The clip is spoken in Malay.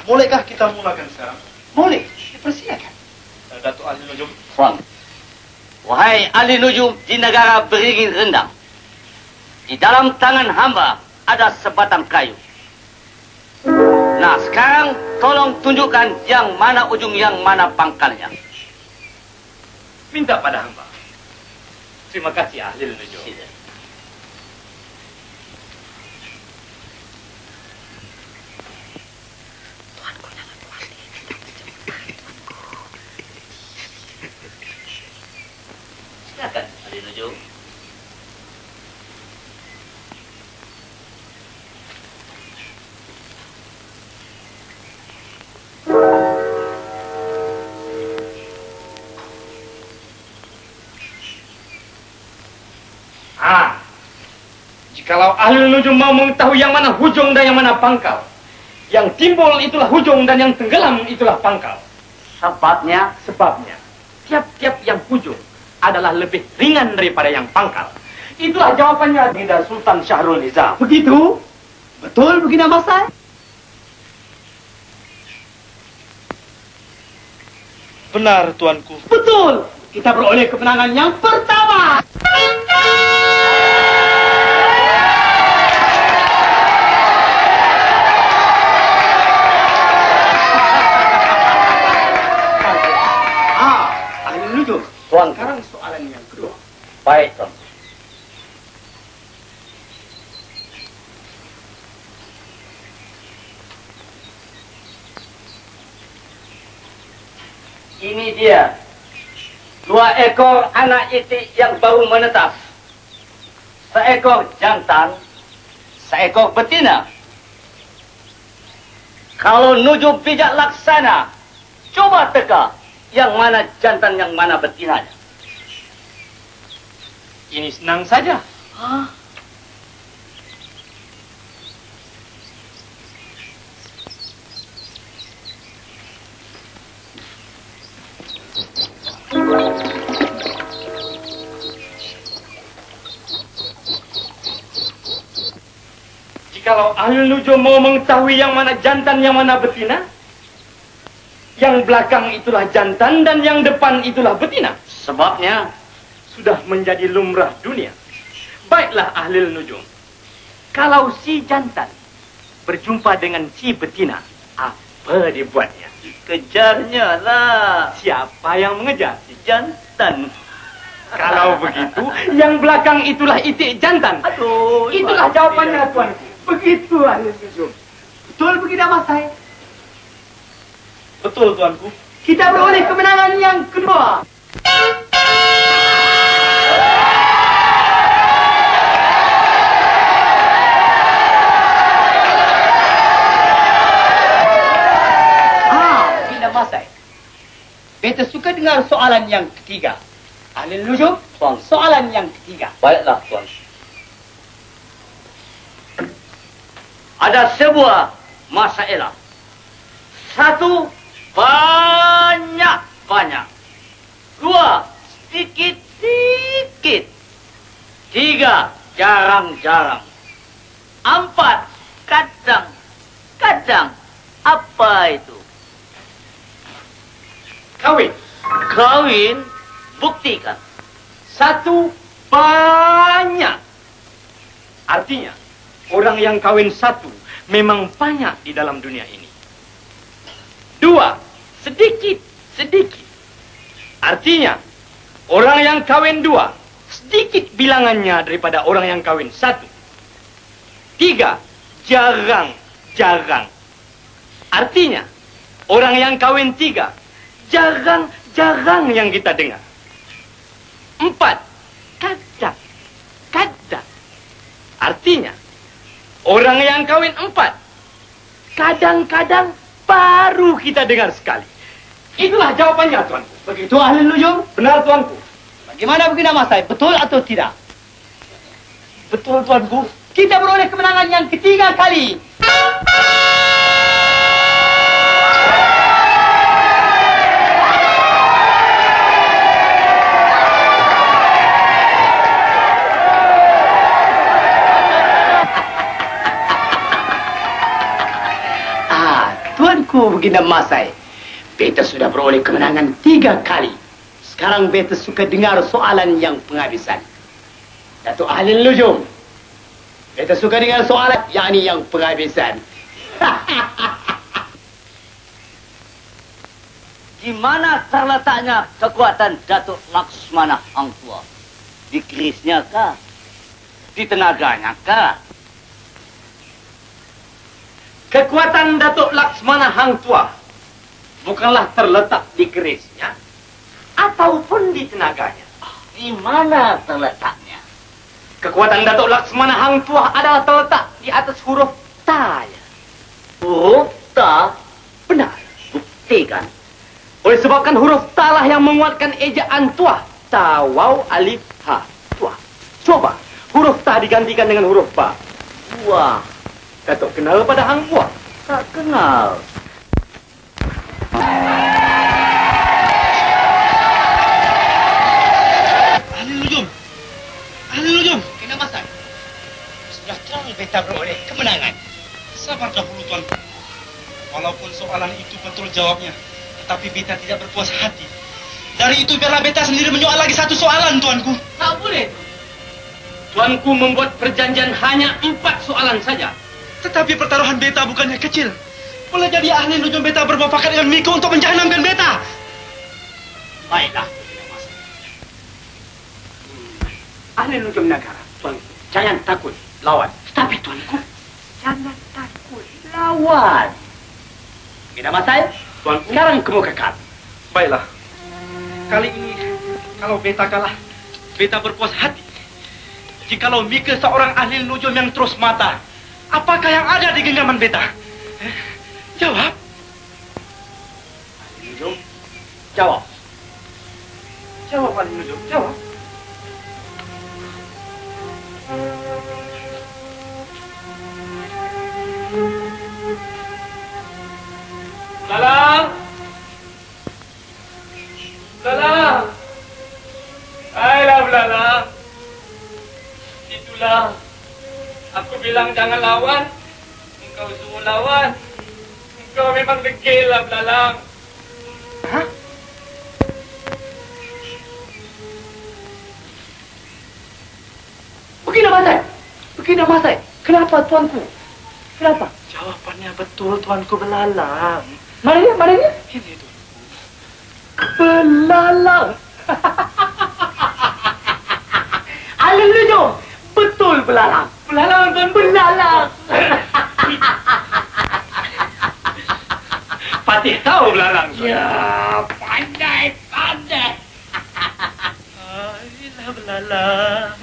Bolehkah kita mulakan sekarang? Boleh, dipersilakan. Datuk Ahli Nujum. Tuan. Wahai ahli nujum di negara beringin rendang. Di dalam tangan hamba ada sebatang kayu. Nah, sekarang tolong tunjukkan yang mana ujung, yang mana pangkalnya. Minta pada hamba. Terima kasih Ahli Nujum. Silakan Ahli Nujum. Jikalau Ahli Nujum mau mengetahui yang mana hujung dan yang mana pangkal, yang timbul itulah hujung dan yang tenggelam itulah pangkal. Sebabnya? Sebabnya, tiap-tiap yang hujung adalah lebih ringan daripada yang pangkal. Itulah jawabannya Baginda Sultan Syahrul Nizam. Begitu? Betul Baginda Masai? Benar, Tuanku. Betul. Kita beroleh kemenangan yang pertama. Ahli Nujum. Tuan. Sekarang soalan yang kedua. Baik, Tuan. Ini dia. 2 ekor anak itik yang baru menetas. Seekor jantan, seekor betina. Kalau Nujum bijak laksana, coba teka yang mana jantan, yang mana betinanya. Ini senang saja. Hah? Jikalau Ahli Nujum mau mengetahui yang mana jantan, yang mana betina, yang belakang itulah jantan dan yang depan itulah betina. Sebabnya Sudah menjadi lumrah dunia. Baiklah Ahli Nujum. Kalau si jantan berjumpa dengan si betina, apa dibuatnya? kejarnya lah. Siapa yang mengejar? Si jantan. Kalau begitu, yang belakang itulah itik jantan. Aduh, Itulah jawabannya, Tuanku. Begitu Ahli Nujum. Betul Baginda Masai? Betul, Tuanku. Kita beroleh kemenangan yang kedua. Baginda Masai, beta suka dengar soalan yang ketiga. Ahli Nujum, Tuan. soalan yang ketiga. Baiklah, Tuan. Ada sebuah masalah. Satu, banyak-banyak. Dua, sedikit-sedikit. Tiga, jarang-jarang. Empat, kadang-kadang. Apa itu? Kawin. Kawin, buktikan. Satu, banyak. Artinya, orang yang kawin satu memang banyak di dalam dunia ini. Dua, sedikit-sedikit. Artinya, orang yang kawin dua, sedikit bilangannya daripada orang yang kawin satu. Tiga, jarang-jarang. Artinya, orang yang kawin tiga, jarang-jarang yang kita dengar. Empat, kadang-kadang. Artinya, orang yang kawin empat, kadang-kadang baru kita dengar sekali. Itulah jawabannya, Tuanku. Begitu Ahli Nujum? Benar, Tuanku. Bagaimana Baginda Masai? Betul atau tidak? Betul, Tuanku. Kita beroleh kemenangan yang ketiga kali. Tuanku Baginda Masai, beta sudah beroleh kemenangan 3 kali. Sekarang beta suka dengar soalan yang penghabisan. Datuk Ahli Nujum, beta suka dengar soalan yakni yang penghabisan. Di mana terletaknya kekuatan Datuk Laksmana Hang Tuah? Di kerisnya kah? Di tenaganya kah? Kekuatan Datuk Laksmana Hang Tuah bukanlah terletak di kerisnya ataupun di tenaganya. Di mana terletaknya? Kekuatan Datuk Laksmana Hang Tuah adalah terletak di atas huruf Ta. Huruf Ta? Benar. Buktikan. Oleh sebabkan huruf Ta lah yang menguatkan ejaan Tuah. Ta, Waw, Alif, Ha. Tuah. Coba huruf Ta digantikan dengan huruf Ba. Wah, Datuk kenal pada Hang Tuah? tak kenal. Ahli Nujum! Ahli Nujum! Kena Masai. Sudah terang beta beroleh kemenangan. Sabar dahulu, Tuan. Walaupun soalan itu betul jawabnya, tetapi beta tidak berpuas hati. Dari itu biarlah beta sendiri menyoal lagi 1 soalan, Tuanku. Tak boleh. Tuanku membuat perjanjian hanya 4 soalan saja. Tetapi pertaruhan beta bukannya kecil. Boleh jadi ahli nujum beta bermufakat dengan Miko untuk menjahanamkan beta. Baiklah. Ahli Nujum Negara, tuanku, jangan takut lawan. Tapi tuanku, jangan takut lawan. Baginda Masai, Tuanku. sekarang kamu kekal. Baiklah. Kali ini, kalau beta kalah, beta berpuas hati. Jikalau Mika seorang ahli nujum yang terus mata, apakah yang ada di genggaman beta? Jawab. Ahli Nujum, jawab. Jawab, Ahli Nujum, jawab. Belalang! Belalang! Ayolah belalang. Itulah. Aku bilang jangan lawan. Engkau suruh lawan. Engkau memang degil lah belalang. Hah? Baginda Masai! Baginda Masai! Kenapa tuanku? Kenapa? Jawabannya betul, Tuanku Belalang. Mana dia? Mana dia? Ini, Tuan. Belalang! Ahli Nujum! Betul belalang! Belalang tuan Belalang! Patih tahu belalang tuan. Ya, pandai, pandai! Ayolah, Belalang.